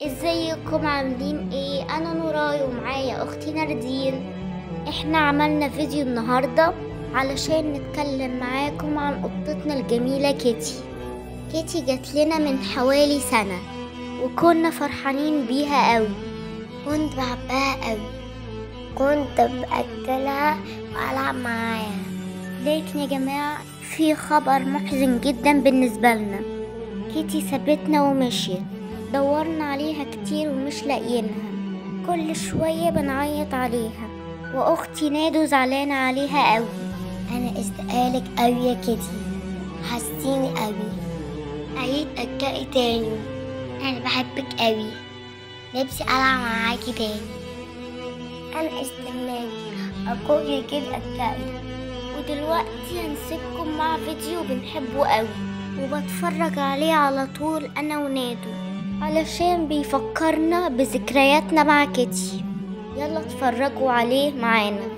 ازيكم عاملين ايه؟ انا نوراي ومعايا اختي ناردين. احنا عملنا فيديو النهاردة علشان نتكلم معاكم عن قطتنا الجميلة كيتي. كيتي جات لنا من حوالي سنة وكنا فرحانين بيها قوي. كنت بحبها قوي، كنت باكلها والعب معاها. لكن يا جماعة في خبر محزن جدا بالنسبة لنا. كيتي سابتنا ومشيت، دورنا عليها كتير ومش لاقيينها، كل شوية بنعيط عليها، واختي نادو زعلانة عليها قوي. انا استقالك قوي يا كيتي، حسيني قوي، عيد اتكئي تاني، انا بحبك قوي، نفسي العب معاكي تاني، انا استناكي اكوكي كده اتكئي. ودلوقتي هنسيبكم مع فيديو بنحبه قوي وبتفرج عليه على طول انا ونادو علشان بيفكرنا بذكرياتنا مع كيتي. يلا اتفرجوا عليه معانا،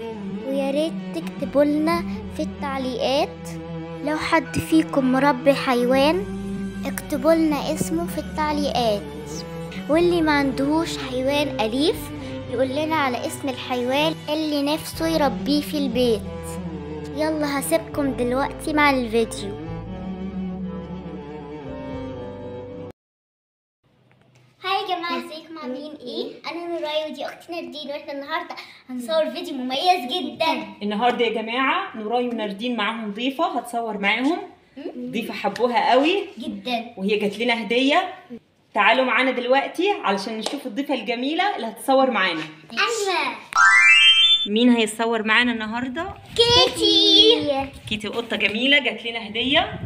ويا ريت تكتبوا لنا في التعليقات لو حد فيكم مربي حيوان، اكتبوا لنا اسمه في التعليقات، واللي ما عندهوش حيوان أليف يقول لنا على اسم الحيوان اللي نفسه يربيه في البيت. يلا هسيبكم دلوقتي مع الفيديو. هاي يا جماعة، ازيكم عاملين ايه؟ انا نوراي ودي اختي ناردين، واحنا النهارده هنصور فيديو مميز جدا. النهارده يا جماعه نوراي وناردين معاهم ضيفه هتصور معاهم. ضيفه حبوها قوي جدا وهي جات لنا هديه. تعالوا معانا دلوقتي علشان نشوف الضيفه الجميله اللي هتصور معانا. ايوه، مين هيتصور معانا النهارده؟ كيتي. كيتي قطه جميله جات لنا هديه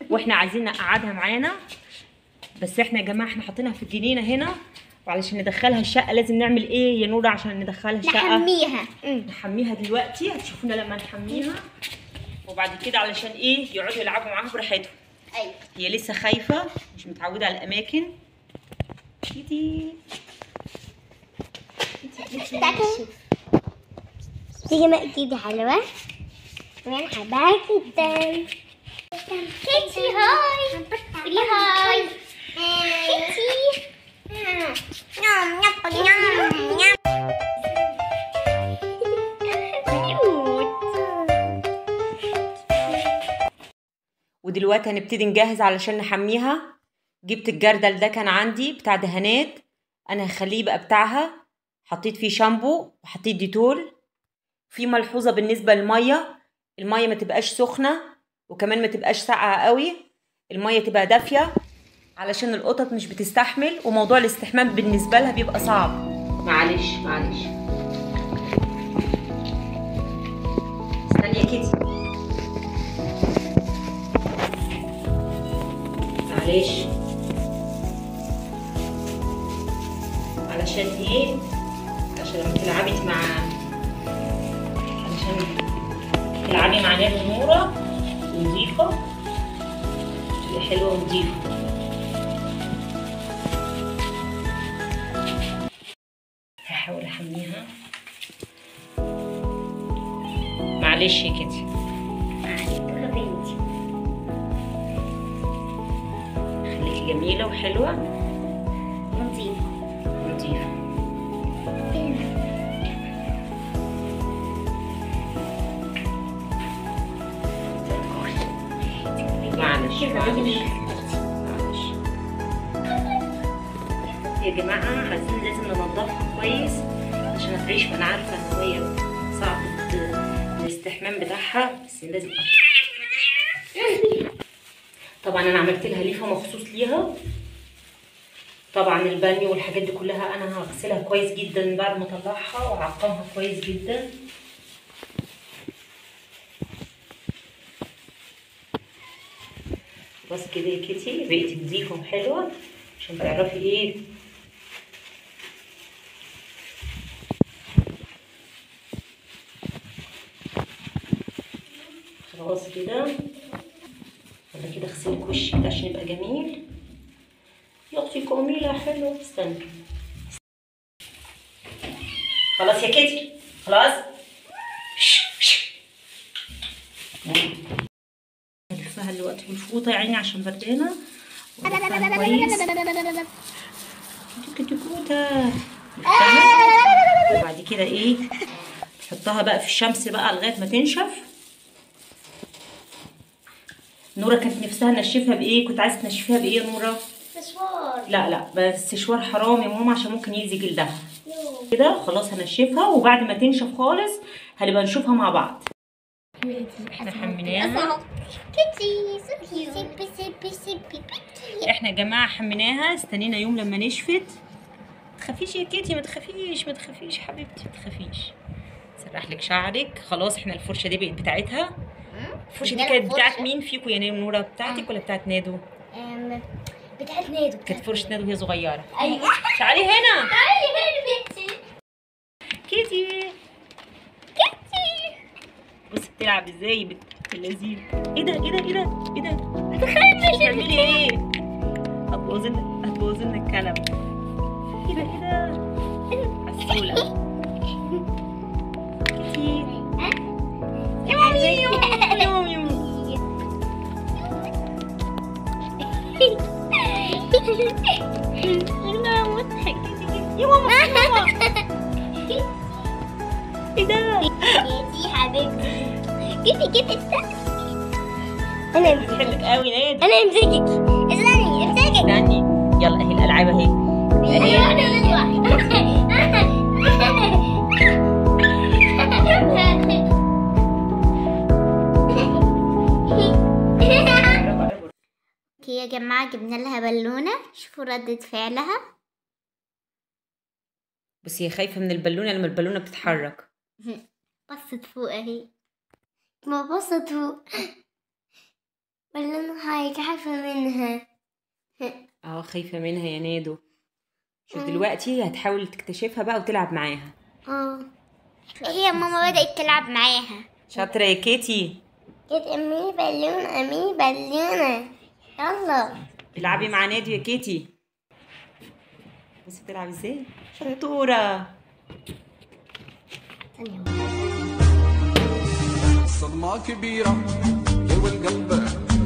واحنا عايزين نقعدها معانا، بس احنا يا جماعه احنا حاطينها في الجنينه هنا، وعلشان ندخلها الشقه لازم نعمل ايه يا نورا عشان ندخلها الشقه؟ نحميها دلوقتي، هتشوفونا لما نحميها. وبعد كده علشان ايه يقعدوا يلعبوا معاها براحتهم. ايوه، هي لسه خايفه مش متعوده على الاماكن. كيتي تيجي بقى كيتي حلوة وانا بحبها جدا. كيتي هاي، قولي هاي كيتي. ودلوقتي هنبتدي نجهز علشان نحميها. جبت الجردل ده كان عندي بتاع دهانات، انا هخليه بقى بتاعها. حطيت فيه شامبو وحطيت ديتول. في ملحوظه بالنسبه للميه، الميه ما تبقاش سخنه وكمان ما تبقاش ساقعه قوي، الميه تبقى دافيه علشان القطط مش بتستحمل، وموضوع الاستحمام بالنسبه لها بيبقى صعب. معلش استني يا كيتي، معلش. علشان ايه؟ عشان لما تلعبي مع نادو نورة نضيفة، تبقى حلوة ونضيفة. هحاول احميها. معلش يا كيتي، خليكي جميلة وحلوة نظيفة. معلش يا جماعة، لازم ننضفها كويس عشان هتعيش. وانا عارفة ان هي صعب الاستحمام بتاعها، بس لازم طبعا انا عملت لها ليفة مخصوص ليها. طبعا البانيو والحاجات دي كلها انا هغسلها كويس جدا بعد ما اطلعها واعقمها كويس جدا. بس كده يا كيتي بقيتي نضيفة وحلوة عشان تعرفي ايه. خلاص كده، ولا كده اغسلك وشك كده عشان يبقى جميل. يا اختي جميلة حلوة. استني خلاص يا كيتي، خلاص. هلفها دلوقتي بالفوطة يا عيني عشان بردانة، كويس. كتكوتة. وبعد كده ايه، تحطها بقى في الشمس بقى لغايه ما تنشف. نورة كانت نفسها نشفها بايه؟ كنت عايزه تنشفيها بايه يا نورة؟ سشوار. لا بس سشوار حرام يا ماما عشان ممكن يأذي جلدها. كده خلاص هنشفها، وبعد ما تنشف خالص هنبقى نشوفها مع بعض. احنا حميناها. احنا يا جماعه حميناها، استنينا يوم لما نشفت. تخافيش يا كيتي، ما تخافيش حبيبتي، ما تخافيش. سرح لك شعرك خلاص. احنا الفرشه دي بقت بتاعتها. الفرشه دي كانت بتاعت مين فيكم يا نورة؟ بتاعتك ولا بتاعت نادو؟ بتاعت نادو. كانت فرشه نادو وهي صغيره. ايوه. تعالي هنا. تعالي هنا بنتي. كيتي بصي بتلعب ازاي بنت اللذيذ. ايه ده بتعملي ايه؟ هتبوظي لنا الكلام. ايه ده عسولة. كيتي يا مامي لا مضحك. يا ماما ايه ده؟ كيتي حبيبتي. كيتي انا بتحبك قوي نادي. انا امسكك. استني يلا اهي الالعاب اهي. اوكي يا جماعة، جبنا لها بالونة. شوفوا ردة فعلها. بس هي خايفة من البالونة لما البالونة بتتحرك. بصت فوق اهي. ما بصت فوق. بالونة هاي خايفة منها. خايفة منها يا نادو. شوف دلوقتي هتحاول تكتشفها بقى وتلعب معاها. هي ماما بدأت تلعب معاها. شاطرة يا كيتي. أمي بالونة. يلا العبي مع نادو يا كيتي. بصي بتلعب ازاي. شطورة. صدمة كبيرة جوا القلب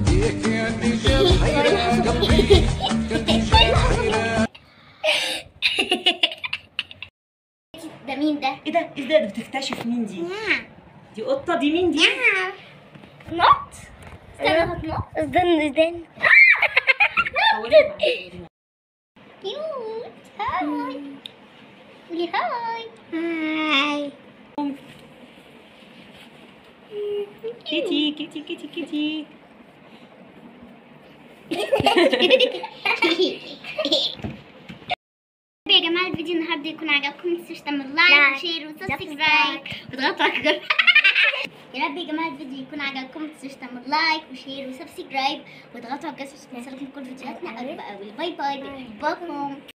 هيك يعني جاب حيرة قلبي كنت جاب حيرة. ده مين ده؟ ايه ده بتكتشف مين دي؟ دي قطة. دي مين دي؟ نط. استنى هتنط. استنى كيوت. هاي. قولي هاي. كيتي. يا جماعة الفيديو النهارده يكون عجبكم. متنسوش تعملوا لايك وشير وسبسكرايب وتضغطوا على الجرس. يا رب يا جماعة الفيديو يكون عجبكم. متنسوش تعملوا لايك وشير وسبسكرايب وتضغطوا على الجرس عشان توصلكم كل فيديوهاتنا. باي باي. بحبكم.